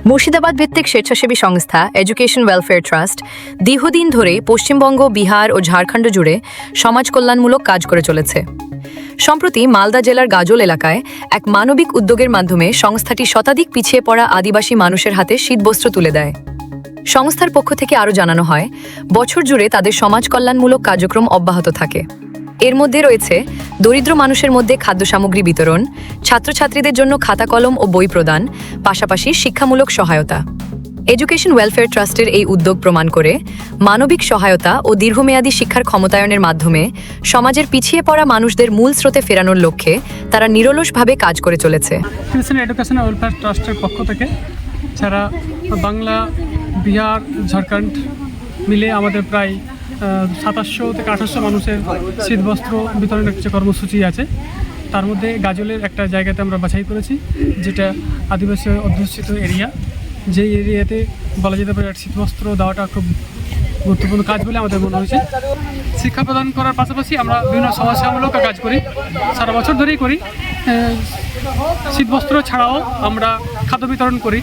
মুর্শিদাবাদ ভিত্তিক স্বেচ্ছাসেবী সংস্থা এডুকেশন ওয়েলফেয়ার ট্রাস্ট দীর্ঘদিন ধরেই পশ্চিমবঙ্গ, বিহার ও ঝাড়খণ্ড জুড়ে সমাজ কল্যাণমূলক কাজ করে চলেছে। সম্প্রতি মালদা জেলার গাজল এলাকায় এক মানবিক উদ্যোগের মাধ্যমে সংস্থাটি শতাধিক পিছিয়ে পড়া আদিবাসী মানুষের হাতে শীতবস্ত্র তুলে দেয়। সংস্থার পক্ষ থেকে আরও জানানো হয়, বছর জুড়ে তাদের সমাজ কল্যাণমূলক কার্যক্রম অব্যাহত থাকে। এর মধ্যে রয়েছে দরিদ্র মানুষের মধ্যে খাদ্য সামগ্রী বিতরণ, ছাত্রছাত্রীদের জন্য খাতা কলম ও বই প্রদান, পাশাপাশি শিক্ষামূলক সহায়তা। এডুকেশন ওয়েলফেয়ার ট্রাস্টের এই উদ্যোগ প্রমাণ করে মানবিক সহায়তা ও দীর্ঘমেয়াদী শিক্ষার ক্ষমতায়নের মাধ্যমে সমাজের পিছিয়ে পড়া মানুষদের মূল স্রোতে ফেরানোর লক্ষ্যে তারা নিরলসভাবে কাজ করে চলেছে। এডুকেশন ওয়েলফেয়ার ট্রাস্টের পক্ষ থেকে যারা বাংলা, বিহার, ঝাড়খণ্ড মিলে আমাদের প্রায় 700 থেকে 800 মানুষের শীতবস্ত্র বিতরণের কিছু কর্মসূচি আছে। তার মধ্যে গাজলের একটা জায়গাতে আমরা বাছাই করেছি, যেটা আদিবাসী অধ্যুষিত এরিয়া। যেই এরিয়াতে বলা যেতে পারে শীতবস্ত্র দেওয়াটা খুব গুরুত্বপূর্ণ কাজ বলে আমাদের মনে হয়েছে। শিক্ষা প্রদান করার পাশাপাশি আমরা বিভিন্ন সমাজসেবামূলক কাজ করি, সারা বছর ধরেই করি। শীতবস্ত্র ছাড়াও আমরা খাদ্য বিতরণ করি,